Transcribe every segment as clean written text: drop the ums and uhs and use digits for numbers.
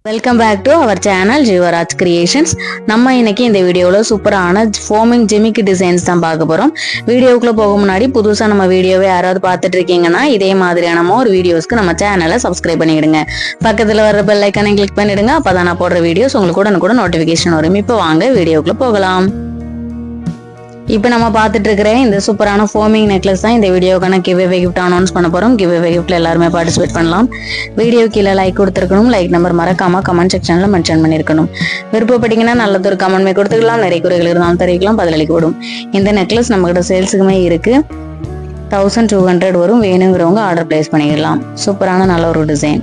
Welcome back to our channel Jeevaraj creations. நம்ம இன்னைக்கு இந்த வீடியோவில் சூப்பரான ஃபோமிங் ஜிமிக்கி டிசைன்ஸ் தான் பார்க்க போகிறோம். வீடியோக்குள்ளே போக முன்னாடி புதுசாக நம்ம வீடியோவை யாராவது பார்த்துட்டு இருக்கீங்கன்னா இதே மாதிரியான ஒரு வீடியோஸ்க்கு நம்ம சேனலை சப்ஸ்கிரைப் பண்ணிவிடுங்க. பக்கத்தில் வர பெல் ஐக்கானை கிளிக் பண்ணிவிடுங்க. அப்போ தான் நான் போடுற வீடியோஸ் உங்களுக்கு கூட நோட்டிஃபிகேஷன் வரும். இப்போ வாங்க வீடியோக்குள்ளே போகலாம். இப்போ நம்ம பார்த்துட்டு இருக்கிற இந்த சூப்பரான ஃபோமிங் நெக்லஸ் தான் இந்த வீடியோக்கான கிவ்அவே கிஃப்ட் அனௌன்ஸ் பண்ண போகிறோம். கிவ்அவே கிஃப்ட்ல எல்லாருமே பார்ட்டிசிபேட் பண்ணலாம். வீடியோ கீழே லைக் கொடுத்துருக்கணும். லைக் நம்பர் மறக்காம கமெண்ட் செக்ஷனில் மென்ஷன் பண்ணியிருக்கணும். விருப்பப்பட்டீங்கன்னா நல்லதொரு கமெண்ட்மே கொடுத்துக்கலாம். நிறைய குறைகள் இருந்தாலும் தெரிவிக்கலாம், பதிலளிக்கப்படும். இந்த நெக்லஸ் நம்மகிட்ட சேல்ஸுக்குமே இருக்கு. 1200 வரும். வேணுங்கிறவங்க ஆர்டர் பிளேஸ் பண்ணிடலாம். சூப்பரான நல்ல ஒரு டிசைன்.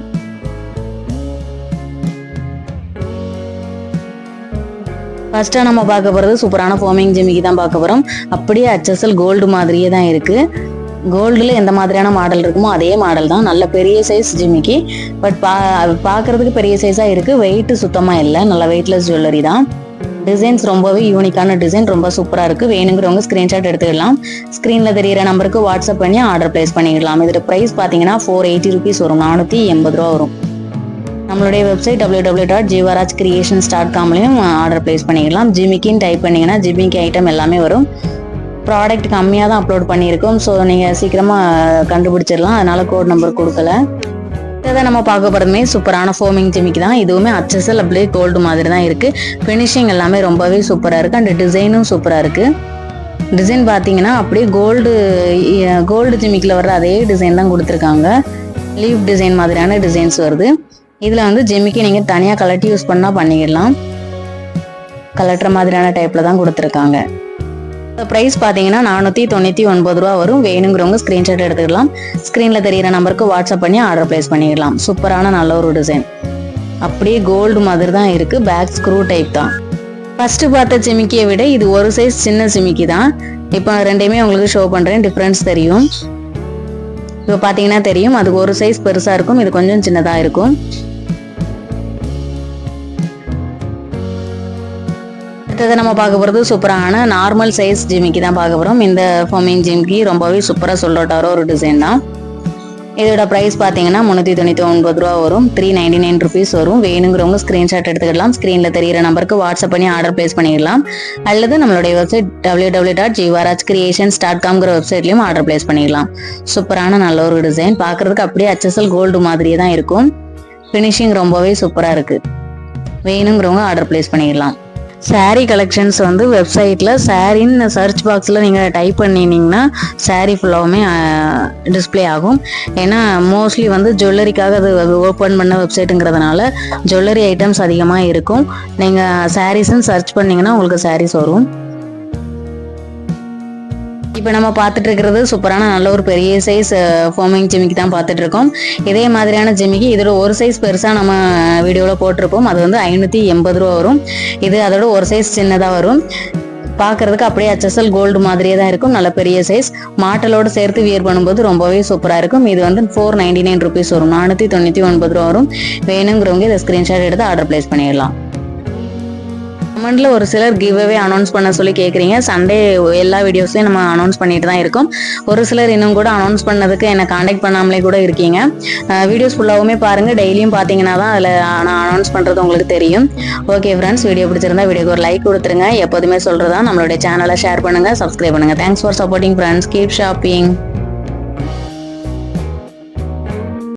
ஃபர்ஸ்டா நம்ம பார்க்க போகிறது சூப்பரான ஃபோமிங் ஜிமிக்கி தான் பார்க்க போகிறோம். அப்படியே HSL கோல்டு மாதிரியே தான் இருக்கு. கோல்டுல எந்த மாதிரியான மாடல் இருக்குமோ அதே மாடல் தான். நல்ல பெரிய சைஸ் ஜிமிக்கி. பட் பார்க்கறதுக்கு பெரிய சைஸா இருக்கு. வெயிட் சுத்தமா இல்லை. நல்ல வெயிட்லெஸ் ஜுவல்லரி தான். டிசைன்ஸ் ரொம்பவே யூனிக்கான டிசைன், ரொம்ப சூப்பரா இருக்கு. வேணுங்கிறவங்க ஸ்கிரீன்ஷாட் எடுத்துக்கலாம். ஸ்கிரீன்ல தெரியிற நம்பருக்கு வாட்ஸ்அப் பண்ணி ஆர்டர் பிளேஸ் பண்ணிடலாம். இதோட பிரைஸ் பாத்தீங்கன்னா 480 rupees வரும். 480 ரூபா வரும். நம்மளுடைய வெப்சைட் www.jivarajcreations.com ஆர்டர் பிளேஸ் பண்ணிக்கலாம். ஜிமிக்கின்னு டைப் பண்ணிங்கன்னா ஜிமிக்கி ஐட்டம் எல்லாமே வரும். ப்ராடக்ட் கம்மியாக தான் அப்லோட் பண்ணியிருக்கோம். ஸோ நீங்கள் சீக்கிரமாக கண்டுபிடிச்சிடலாம். அதனால கோட் நம்பர் கொடுக்கல. இதை நம்ம பார்க்க போகிறதுமே சூப்பரான ஃபோமிங் ஜிமிக்கி தான். இதுவுமே HSL அப்படியே கோல்டு மாதிரி தான் இருக்குது. ஃபினிஷிங் எல்லாமே ரொம்பவே சூப்பராக இருக்குது. அண்ட் டிசைனும் சூப்பராக இருக்குது. டிசைன் பார்த்தீங்கன்னா அப்படியே கோல்டு ஜிமிக்கில் வர்ற அதே டிசைன் தான் கொடுத்துருக்காங்க. லீவ் டிசைன் மாதிரியான டிசைன்ஸ் வருது. இதில் வந்து ஜிமிக்கி நீங்கள் தனியாக கலட்டி யூஸ் பண்ணால் பண்ணிக்கலாம். கலட்டுற மாதிரியான டைப்பில் தான் கொடுத்துருக்காங்க. ப்ரைஸ் பார்த்தீங்கன்னா 499 ரூபா வரும். வேணுங்கிறவங்க ஸ்க்ரீன்ஷாட் எடுத்துக்கலாம். ஸ்க்ரீனில் தெரியிற நம்பருக்கு வாட்ஸ்அப் பண்ணி ஆர்டர் பிளேஸ் பண்ணிடலாம். சூப்பரான நல்ல ஒரு டிசைன். அப்படியே கோல்டு மாதிரி தான் இருக்குது. பேக் ஸ்க்ரூ டைப் தான். ஃபர்ஸ்ட் பார்த்த ஜிமிக்கியை விட இது ஒரு சைஸ் சின்ன ஜிமிக்கி தான். இப்போ ரெண்டையுமே உங்களுக்கு ஷோ பண்ணுறேன். டிஃப்ரென்ஸ் தெரியும். இப்போ பார்த்தீங்கன்னா தெரியும். அதுக்கு ஒரு சைஸ் பெருசாக இருக்கும், இது கொஞ்சம் சின்னதாக இருக்கும். அடுத்தது நம்ம பார்க்க போகிறது சூப்பரான நார்மல் சைஸ் ஜிமிக்கி தான் பார்க்க போகிறோம். இந்த ஃபோமிங் ஜிமிக்கி ரொம்பவே சூப்பராக சொல்லட்டார ஒரு டிசைன் தான். இதோட ப்ரைஸ் பார்த்தீங்கன்னா 399 ரூபா வரும். 399 rupees வரும். வேணுங்கிறவங்க ஸ்க்ரீன்ஷாட் எடுத்துக்கலாம். ஸ்க்ரீனில் தெரியிற நம்பருக்கு வாட்ஸ்அப் பண்ணி ஆர்டர் பிளேஸ் பண்ணிடலாம். அல்லது நம்மளுடைய வெப்சைட் www.jivarajcreations.com வெப்சைட்லையும் ஆர்டர் பிளேஸ் பண்ணிடலாம். சூப்பரான நல்ல ஒரு டிசைன். பார்க்கறதுக்கு அப்படியே HSL கோல்டு மாதிரியே தான் இருக்கும். ஃபினிஷிங் ரொம்பவே சூப்பராக இருக்கு. வேணுங்கிறவங்க ஆர்டர் பிளேஸ் பண்ணிடலாம். சாரீ கலெக்ஷன்ஸ் வந்து வெப்சைட்டில் சாரின்னு சர்ச் பாக்ஸில் நீங்கள் டைப் பண்ணினீங்கன்னா சாரீ ஃபுல்லாகவுமே டிஸ்பிளே ஆகும். ஏன்னா மோஸ்ட்லி வந்து ஜுவல்லரிக்காக அது ஓப்பன் பண்ண வெப்சைட்டுங்கிறதுனால ஜுவல்லரி ஐட்டம்ஸ் அதிகமாக இருக்கும். நீங்கள் சாரீஸ்ன்னு சர்ச் பண்ணிங்கன்னா உங்களுக்கு சாரீஸ் வரும். இப்போ நம்ம பார்த்துட்டு இருக்கிறது சூப்பரான நல்ல ஒரு பெரிய சைஸ் ஃபோமிங் ஜிமிக்கி தான் பார்த்துட்டு இருக்கோம். இதே மாதிரியான ஜிமிக்கி இதோட ஒரு சைஸ் பெருசாக நம்ம வீடியோவில் போட்டிருப்போம். அது வந்து 580 ரூபா வரும். இது அதோட ஒரு சைஸ் சின்னதாக வரும். பார்க்கறதுக்கு அப்படியே HSL கோல்டு மாதிரியே தான் இருக்கும். நல்ல பெரிய சைஸ். மாட்டலோடு சேர்த்து வியர் பண்ணும்போது ரொம்பவே சூப்பராக இருக்கும். இது வந்து 499 rupees வரும். 499 ரூபா வரும். வேணுங்கிறவங்க இதை ஸ்க்ரீன்ஷாட் எடுத்து ஆர்டர் பிளேஸ் பண்ணிடலாம். கமெண்ட்ல ஒரு சிலர் கிவ்அவே அனௌன்ஸ் பண்ண சொல்லி கேட்குறீங்க. சண்டே எல்லா வீடியோஸ்லையும் நம்ம அனௌன்ஸ் பண்ணிட்டு தான் இருக்கோம். ஒரு சிலர் இன்னும் கூட அனௌன்ஸ் பண்ணதுக்கு என்னை காண்டாக்ட் பண்ணாமலே கூட இருக்கீங்க. வீடியோஸ் ஃபுல்லாகவுமே பாருங்கள். டெய்லியும் பார்த்தீங்கன்னா தான் அதில் நான் அனௌன்ஸ் பண்ணுறது உங்களுக்கு தெரியும். ஓகே ஃப்ரெண்ட்ஸ், வீடியோ பிடிச்சிருந்தா வீடியோக்கு ஒரு லைக் கொடுத்துருங்க. எப்போதுமே சொல்கிறதா நம்மளுடைய சேனலை ஷேர் பண்ணுங்கள், சப்ஸ்கிரைப் பண்ணுங்கள். Thanks for supporting friends. Keep shopping.